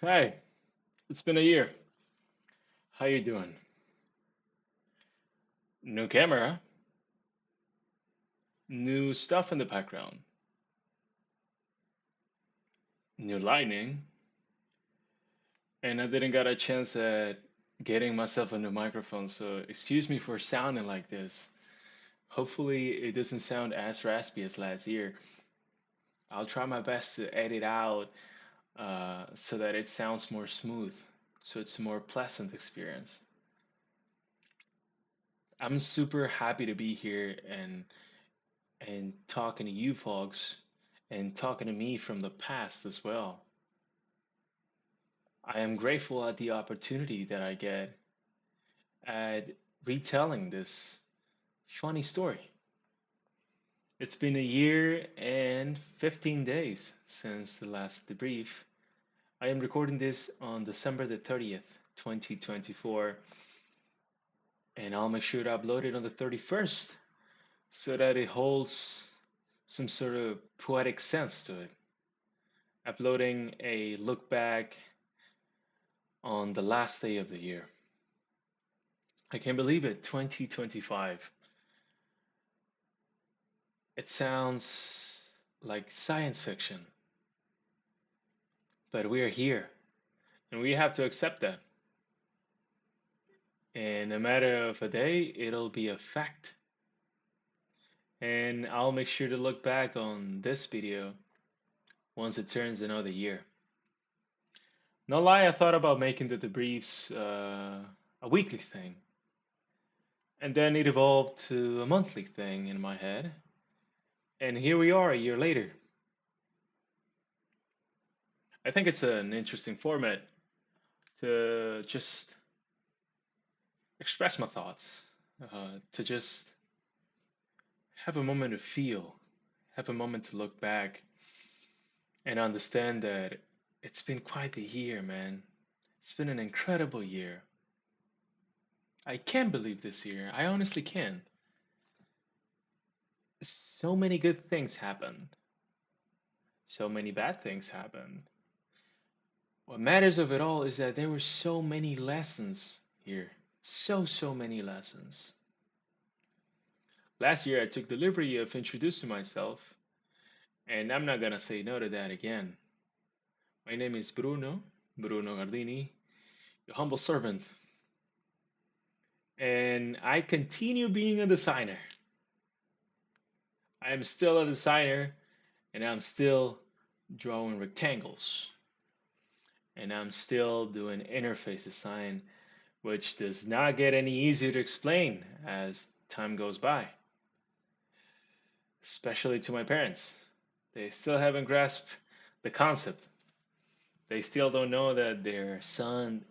Hi, it's been a year. How you doing? New camera, new stuff in the background, new lighting, and I didn't get a chance at getting myself a new microphone, so excuse me for sounding like this. Hopefully it doesn't sound as raspy as last year. I'll try my best to edit out so that it sounds more smooth, so it's a more pleasant experience. I'm super happy to be here and talking to you folks and talking to me from the past as well. I am grateful at the opportunity that I get at retelling this funny story. It's been a year and 15 days since the last debrief. I am recording this on December the 30th, 2024, and I'll make sure to upload it on the 31st so that it holds some sort of poetic sense to it. Uploading a look back on the last day of the year. I can't believe it, 2025. It sounds like science fiction, but we are here and we have to accept that. In a matter of a day, it'll be a fact. And I'll make sure to look back on this video once it turns another year. No lie, I thought about making the debriefs a weekly thing. And then it evolved to a monthly thing in my head. And here we are a year later. I think it's an interesting format to just express my thoughts, to just have a moment to feel, have a moment to look back and understand that it's been quite the year, man. It's been an incredible year. I can't believe this year. I honestly can't. So many good things happened. So many bad things happened. What matters of it all is that there were so many lessons here. So many lessons. Last year, I took the liberty of introducing myself, and I'm not gonna say no to that again. My name is Bruno Gardini, your humble servant, and I continue being a designer. I am still a designer, and I'm still drawing rectangles, and I'm still doing interface design, which does not get any easier to explain as time goes by, especially to my parents. They still haven't grasped the concept. They still don't know that their son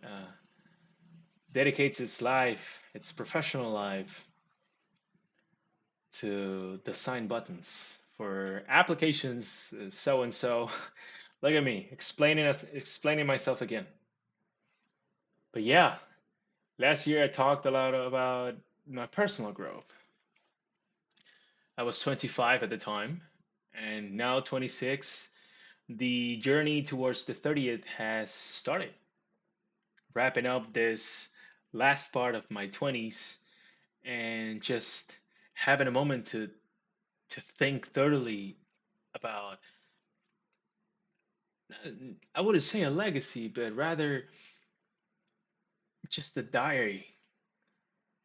dedicates its life, its professional life, to design buttons for applications so and so. Look at me explaining myself again. But yeah, last year I talked a lot about my personal growth. I was 25 at the time, and now 26. The journey towards the 30th has started. Wrapping up this last part of my 20s and just having a moment to think thoroughly about, I wouldn't say a legacy, but rather just a diary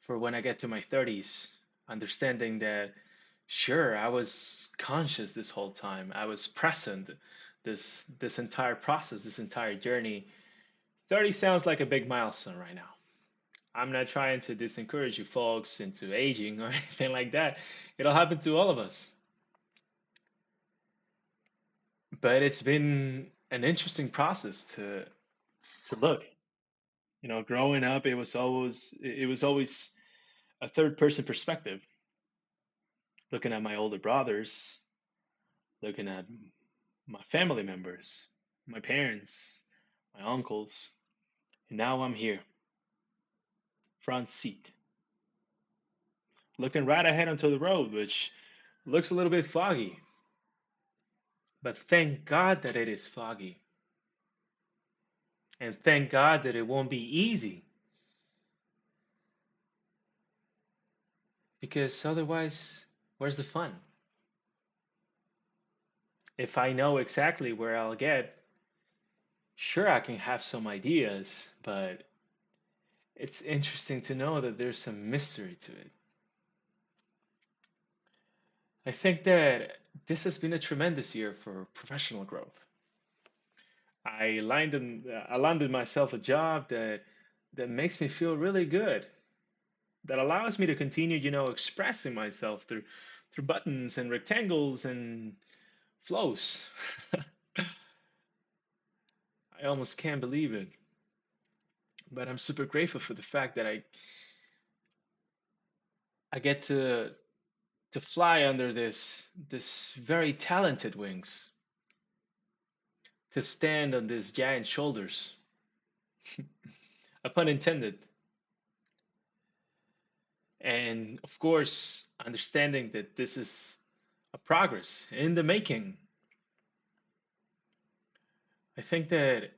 for when I get to my 30s, understanding that sure, I was conscious this whole time. I was present this entire process, this entire journey. 30 sounds like a big milestone right now. I'm not trying to discourage you folks into aging or anything like that. It'll happen to all of us. But it's been an interesting process to look. You know, growing up, it was always a third person perspective, looking at my older brothers, looking at my family members, my parents, my uncles, and now I'm here, front seat, looking right ahead onto the road, which looks a little bit foggy. But thank God that it is foggy. And thank God that it won't be easy because otherwise, where's the fun? If I know exactly where I'll get, sure, I can have some ideas, but it's interesting to know that there's some mystery to it. I think that this has been a tremendous year for professional growth. I landed myself a job that makes me feel really good, that allows me to continue, expressing myself through buttons and rectangles and flows. I almost can't believe it, but I'm super grateful for the fact that I get to fly under this very talented wings, to stand on these giant shoulders, a pun intended. And of course, understanding that this is a progress in the making. I think that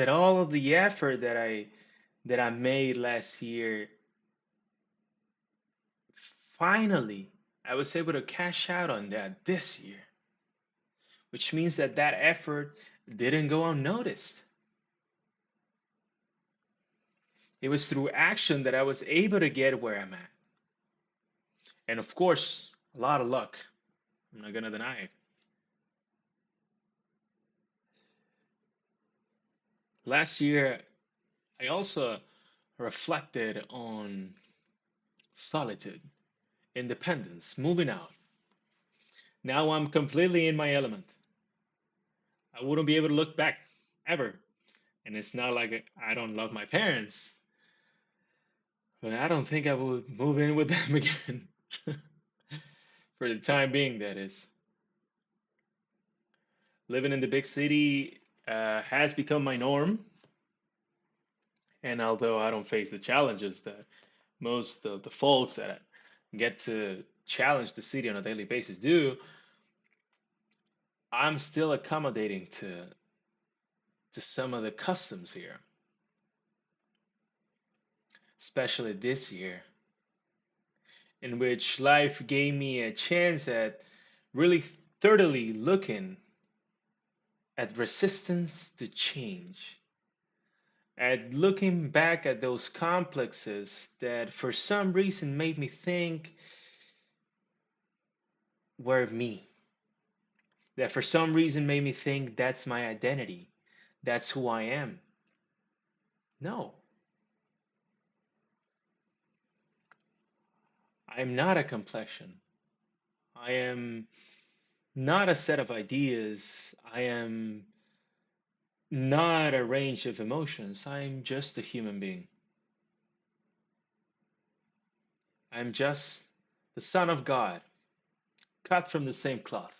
all of the effort that I made last year, finally, I was able to cash out on that this year, which means that that effort didn't go unnoticed. It was through action that I was able to get where I'm at. And of course, a lot of luck. I'm not gonna deny it. Last year, I also reflected on solitude, independence, moving out. Now I'm completely in my element. I wouldn't be able to look back ever. And it's not like I don't love my parents, but I don't think I would move in with them again. For the time being, that is. Living in the big city has become my norm. And although I don't face the challenges that most of the folks that get to challenge the city on a daily basis do, I'm still accommodating to some of the customs here, especially this year, in which life gave me a chance at really thoroughly looking at resistance to change, at looking back at those complexes that for some reason made me think were me, that for some reason made me think that's my identity, that's who I am. No, I'm not a complexion. I am not a set of ideas. I am not a range of emotions. I'm just a human being. I'm just the Son of God, cut from the same cloth,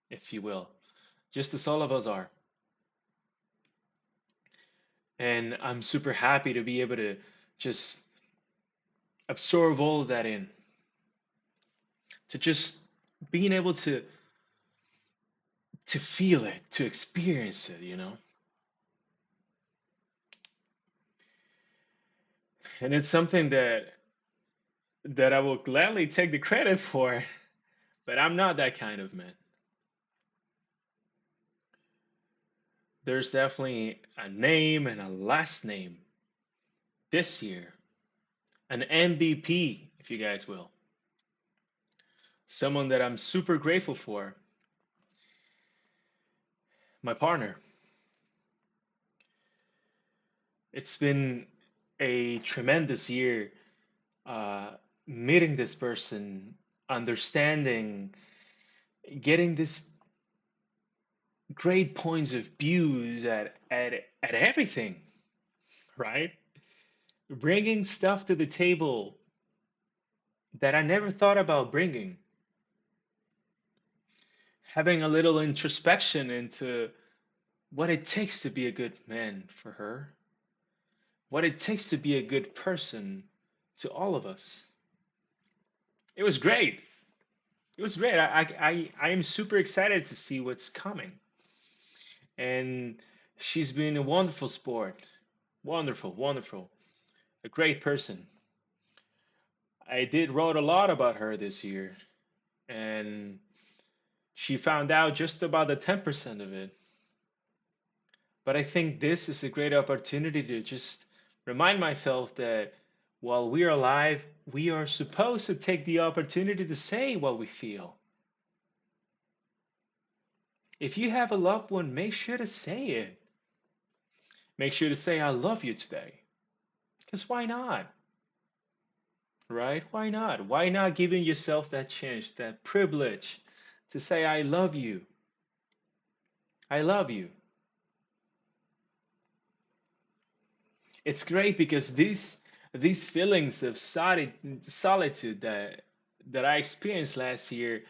if you will, just as all of us are. And I'm super happy to be able to just absorb all of that in, to just being able to feel it, to experience it. And it's something that I will gladly take the credit for, but I'm not that kind of man. There's definitely a name and a last name this year, an MVP, if you guys will. Someone that I'm super grateful for, my partner. It's been a tremendous year uh, meeting this person, understanding, getting this great points of views at everything, right? Bringing stuff to the table that I never thought about bringing, having a little introspection into what it takes to be a good man for her, what it takes to be a good person to all of us. It was great. It was great. I am super excited to see what's coming. And She's been a wonderful sport. Wonderful, wonderful. A great person. I did wrote a lot about her this year, and she found out just about the 10% of it. But I think this is a great opportunity to just remind myself that while we are alive, we are supposed to take the opportunity to say what we feel. If you have a loved one, make sure to say it. Make sure to say, I love you today. Because why not? Right? Why not? Why not giving yourself that chance, that privilege to say, I love you. I love you. It's great because these feelings of solitude that I experienced last year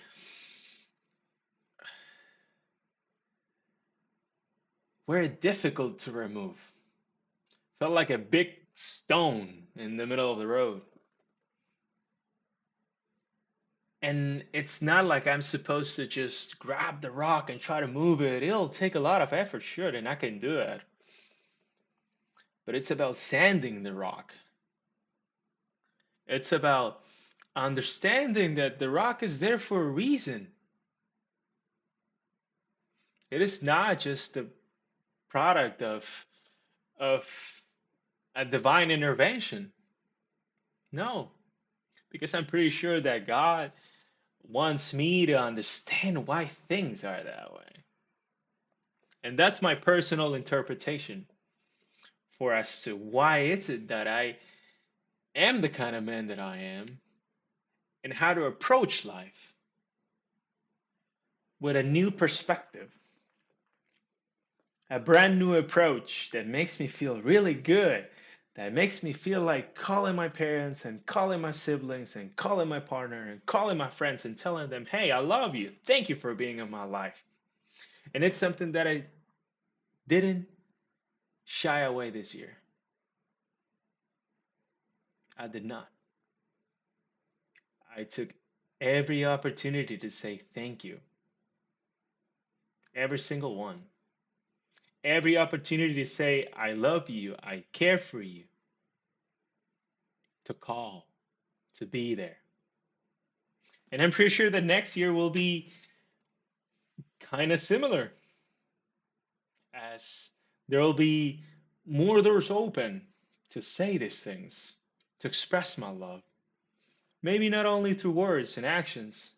were difficult to remove. Felt like a big stone in the middle of the road. And it's not like I'm supposed to just grab the rock and try to move it. It'll take a lot of effort, sure, and I can do it. But it's about sanding the rock. It's about understanding that the rock is there for a reason. It is not just the product of a divine intervention. No, because I'm pretty sure that God wants me to understand why things are that way. And that's my personal interpretation for as to why is it that I am the kind of man that I am and how to approach life with a new perspective, a brand new approach that makes me feel really good, that makes me feel like calling my parents and calling my siblings and calling my partner and calling my friends and telling them, hey, I love you. Thank you for being in my life. And it's something that I didn't shy away this year. I did not. I took every opportunity to say thank you, every single one. Every opportunity to say, I love you, I care for you, to call, to be there. And I'm pretty sure that next year will be kind of similar, as there will be more doors open to say these things, to express my love. Maybe not only through words and actions,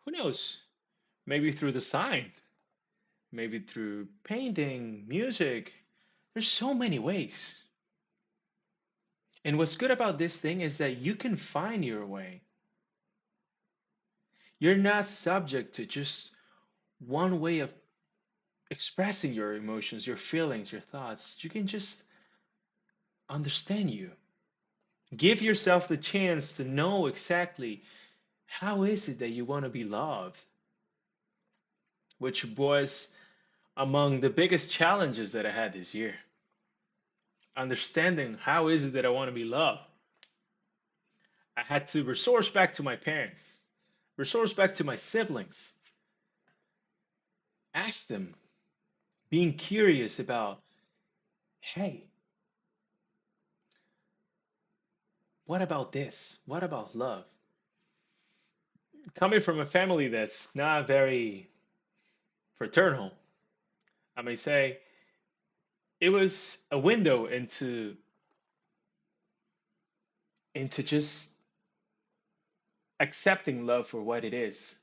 who knows? Maybe through the sign, maybe through painting, music. There's so many ways. And what's good about this thing is that you can find your way. You're not subject to just one way of expressing your emotions, your feelings, your thoughts. You can just understand you. Give yourself the chance to know exactly how is it that you want to be loved, which was among the biggest challenges that I had this year. Understanding how is it that I want to be loved. I had to resource back to my parents, resource back to my siblings, ask them, being curious about, hey, what about this? What about love? Coming from a family that's not very fraternal, I may say, it was a window into just accepting love for what it is,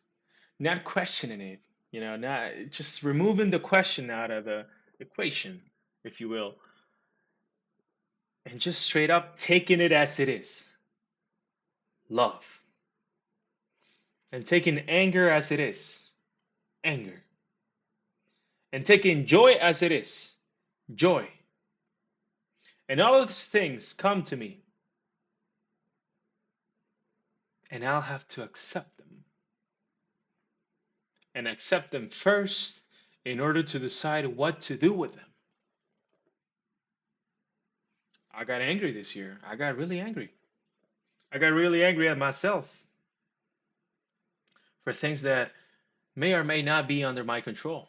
not questioning it, not just removing the question out of the equation, if you will, and just straight up taking it as it is, love, and taking anger as it is, anger, and taking joy as it is, joy. And all of these things come to me, and I'll have to accept them. And accept them first in order to decide what to do with them. I got angry this year. I got really angry. I got really angry at myself for things that may or may not be under my control.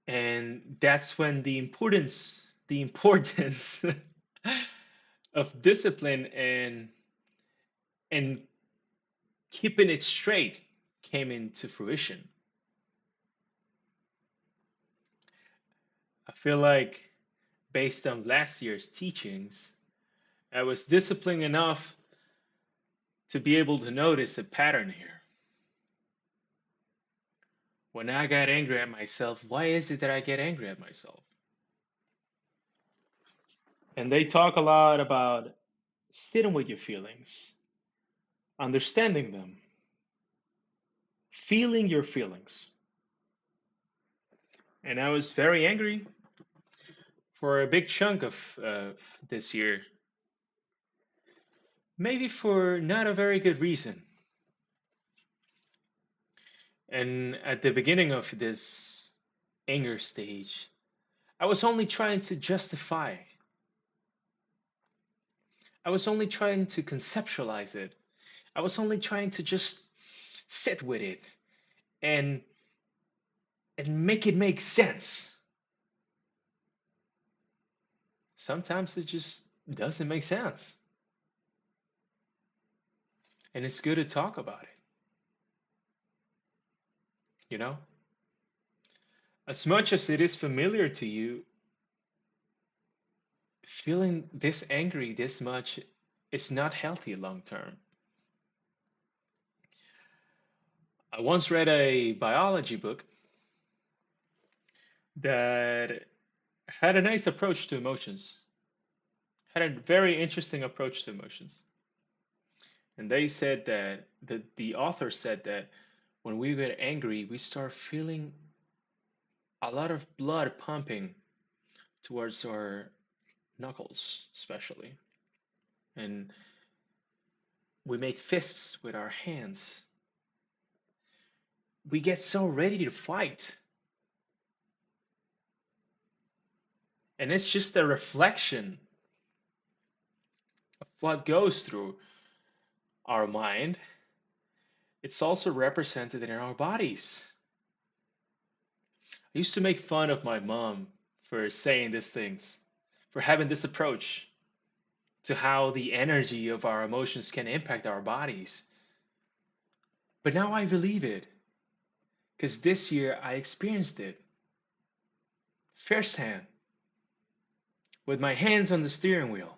And that's when the importance of discipline and keeping it straight came into fruition. I feel like based on last year's teachings, I was disciplined enough to be able to notice a pattern here. When I got angry at myself, why is it that I get angry at myself? And they talk a lot about sitting with your feelings, understanding them, feeling your feelings. And I was very angry for a big chunk of this year, maybe for not a very good reason. And at the beginning of this anger stage, I was only trying to justify, I was only trying to conceptualize it, I was only trying to just sit with it and make it make sense. Sometimes it just doesn't make sense. And it's good to talk about it, you know? As much as it is familiar to you, feeling this angry this much is not healthy long term. I once read a biology book that had a nice approach to emotions, had a very interesting approach to emotions. And they said that the author said that when we get angry, we start feeling a lot of blood pumping towards our knuckles, especially. And we make fists with our hands. We get so ready to fight. And it's just a reflection of what goes through our mind. It's also represented in our bodies. I used to make fun of my mom for saying these things, for having this approach to how the energy of our emotions can impact our bodies. But now I believe it because this year I experienced it firsthand with my hands on the steering wheel.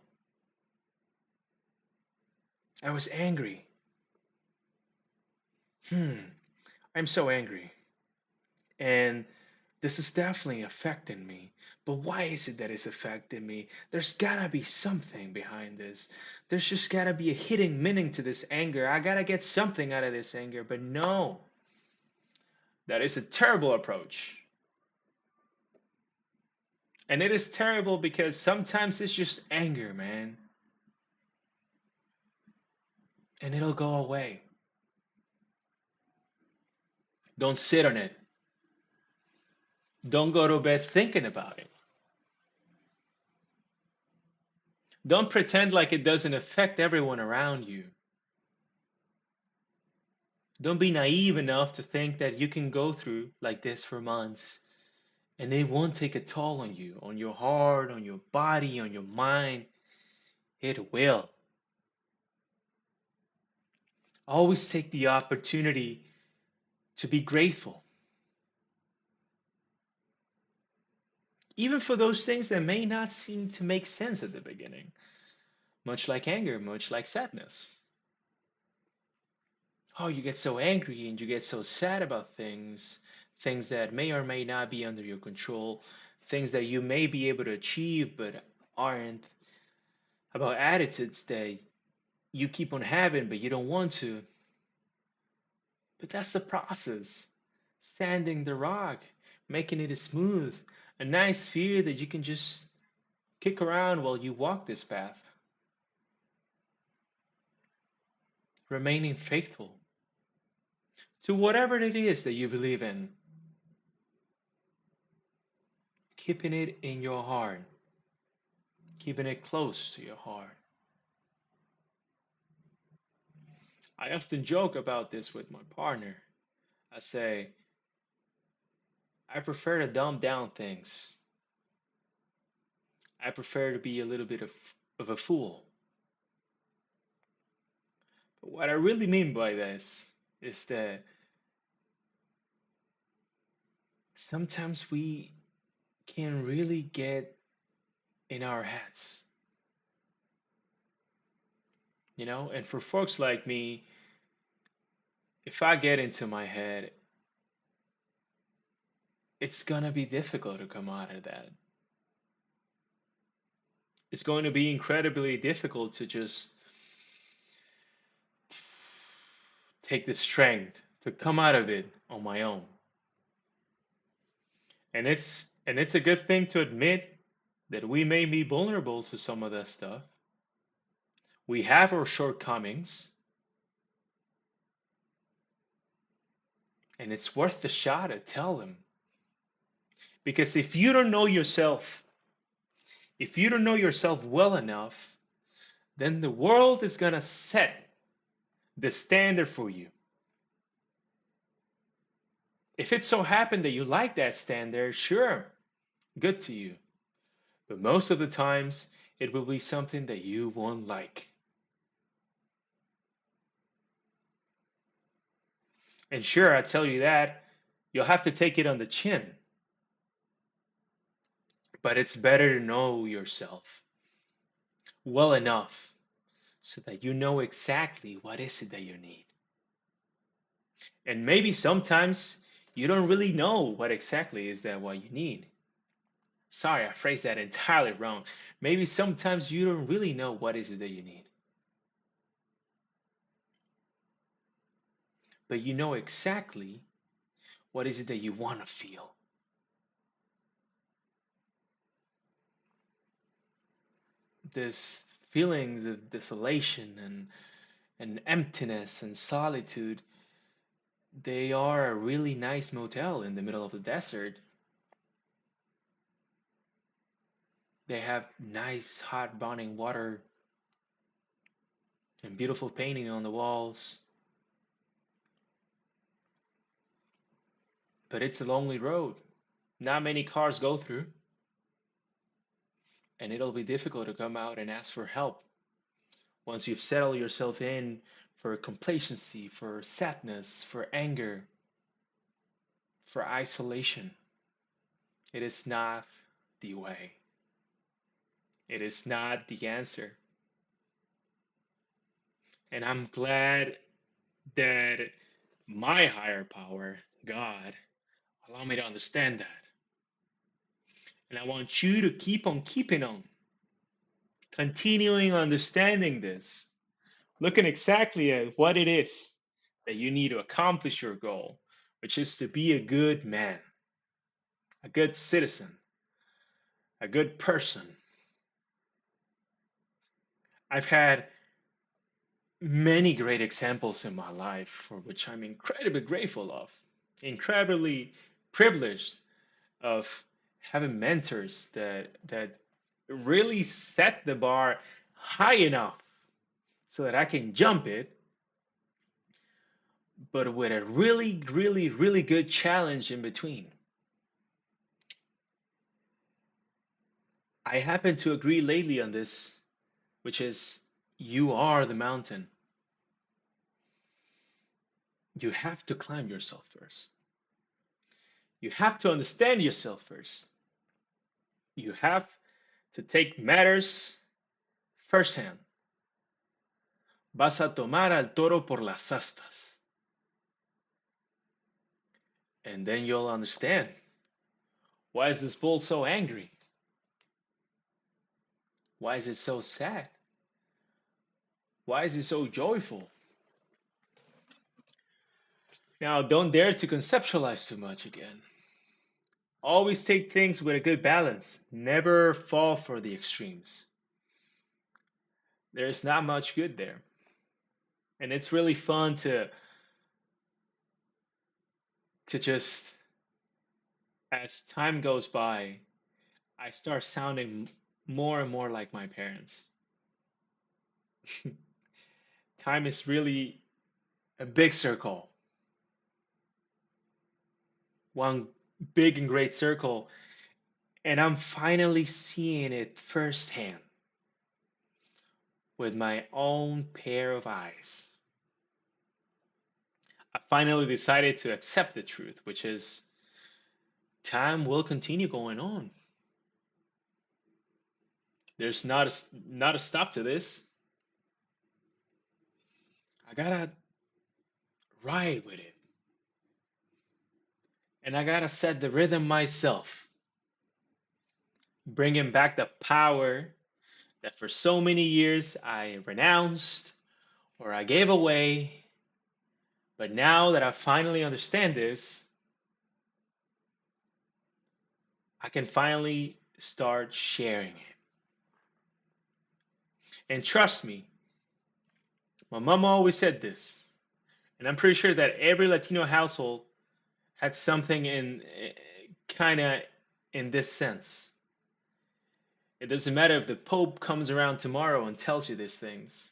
I was angry. I'm so angry. And this is definitely affecting me. But why is it that it's affecting me? There's gotta be something behind this. There's just gotta be a hidden meaning to this anger. I gotta get something out of this anger. But no, that is a terrible approach. And it is terrible because sometimes it's just anger, man. And it'll go away. Don't sit on it. Don't go to bed thinking about it. Don't pretend like it doesn't affect everyone around you. Don't be naive enough to think that you can go through like this for months and it won't take a toll on you, on your heart, on your body, on your mind. It will. Always take the opportunity to be grateful, even for those things that may not seem to make sense at the beginning, much like anger, much like sadness. Oh, you get so angry and you get so sad about things, things that may or may not be under your control, things that you may be able to achieve but aren't, about attitudes that you keep on having but you don't want to. But that's the process. Sanding the rock, making it smooth, a nice sphere that you can just kick around while you walk this path. Remaining faithful to whatever it is that you believe in, keeping it in your heart, keeping it close to your heart. I often joke about this with my partner. I say, I prefer to dumb down things. I prefer to be a little bit of a fool. But what I really mean by this is that sometimes we can really get in our heads, you know? And for folks like me, if I get into my head, it's gonna be difficult to come out of that. It's going to be incredibly difficult to just take the strength to come out of it on my own. And it's a good thing to admit that we may be vulnerable to some of that stuff. We have our shortcomings, and it's worth the shot to tell them. Because if you don't know yourself well enough, then the world is going to set the standard for you. If it so happened that you like that standard, sure, good to you. But most of the times, it will be something that you won't like. And sure, I tell you that, you'll have to take it on the chin. But it's better to know yourself well enough so that you know exactly what is it that you need. And maybe sometimes you don't really know what exactly is that what you need. Sorry, I phrased that entirely wrong. Maybe sometimes you don't really know what is it that you need. But you know exactly what is it that you want to feel. This feelings of desolation and emptiness and solitude, they are a really nice motel in the middle of the desert. They have nice hot burning water and beautiful painting on the walls. But it's a lonely road. Not many cars go through, and it'll be difficult to come out and ask for help once you've settled yourself in for complacency, for sadness, for anger, for isolation. It is not the way. It is not the answer. And I'm glad that my higher power, God, allowed me to understand that. And I want you to keep on keeping on, continuing understanding this, looking exactly at what it is that you need to accomplish your goal, which is to be a good man, a good citizen, a good person. I've had many great examples in my life for which I'm incredibly grateful of, incredibly privileged of having mentors that really set the bar high enough so that I can jump it, but with a really, really, really good challenge in between. I happen to agree lately on this, which is you are the mountain. You have to climb yourself first. You have to understand yourself first. You have to take matters firsthand. Vas a tomar al toro por las astas. And then you'll understand, why is this bull so angry? Why is it so sad? Why is it so joyful? Now, don't dare to conceptualize too much again. Always take things with a good balance. Never fall for the extremes. There's not much good there. And it's really fun to just, as time goes by, I start sounding more and more like my parents. Time is really a big circle. One big and great circle, and I'm finally seeing it firsthand with my own pair of eyes. I finally decided to accept the truth, which is time will continue going on. There's not a stop to this. I gotta ride with it, and I gotta set the rhythm myself, bringing back the power that for so many years I renounced or I gave away. But now that I finally understand this, I can finally start sharing it. And trust me, my mom always said this, and I'm pretty sure that every Latino household had something in kind of in this sense. It doesn't matter if the Pope comes around tomorrow and tells you these things.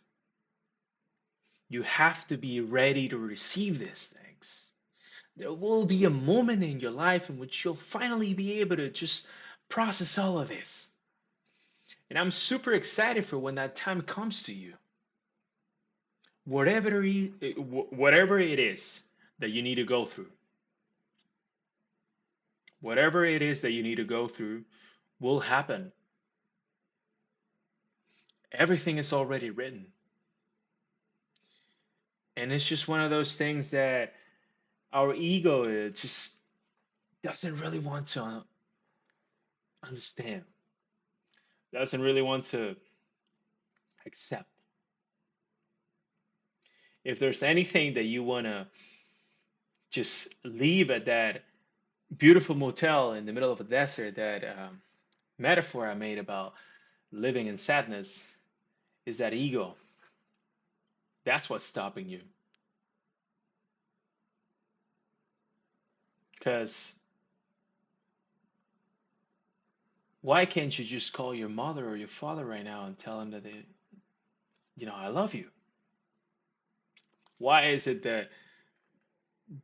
You have to be ready to receive these things. There will be a moment in your life in which you'll finally be able to just process all of this. And I'm super excited for when that time comes to you. Whatever it is that you need to go through, whatever it is that you need to go through will happen. Everything is already written. And it's just one of those things that our ego just doesn't really want to understand, doesn't really want to accept. If there's anything that you want to just leave at that beautiful motel in the middle of a desert, that metaphor I made about living in sadness, is that ego. That's what's stopping you. Because why can't you just call your mother or your father right now and tell them that I love you? Why is it that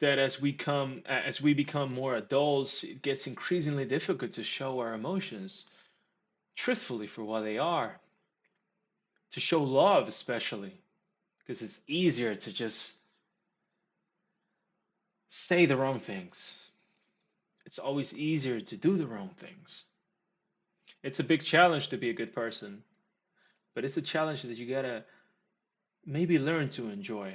as we become more adults, it gets increasingly difficult to show our emotions truthfully for what they are, to show love especially, because it's easier to just say the wrong things. It's always easier to do the wrong things. It's a big challenge to be a good person, but it's a challenge that you gotta maybe learn to enjoy.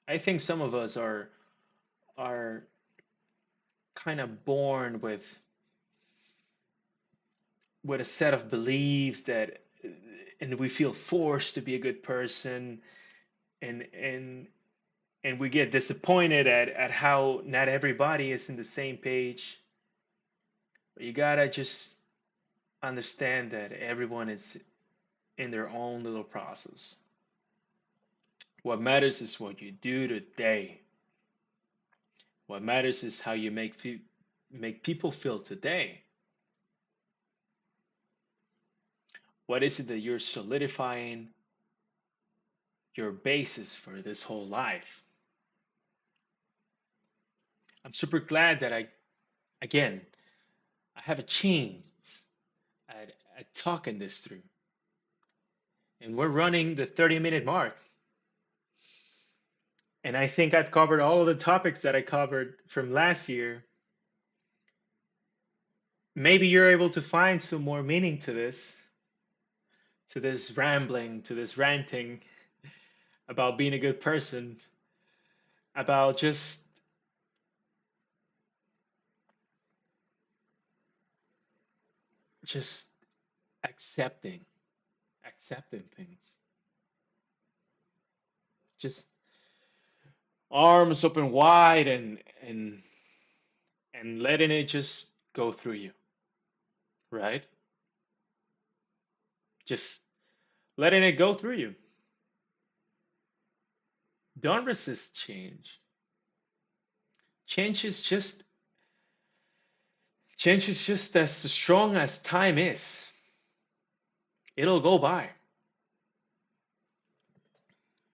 I think some of us are kind of born with a set of beliefs that and we feel forced to be a good person, and and we get disappointed at how not everybody is in the same page. But you gotta just understand that everyone is in their own little process. What matters is what you do today. What matters is how you make people feel today. What is it that you're solidifying your basis for this whole life? I'm super glad that again, I have a chance at talking this through. And we're running the 30-minute mark. And I think I've covered all of the topics that I covered from last year. Maybe you're able to find some more meaning to this rambling, to this ranting about being a good person, about just accepting, accepting things. Just arms open wide and letting it just go through you, right? Just letting it go through you. Don't resist change. Change is just change is just as strong as time is. It'll go by.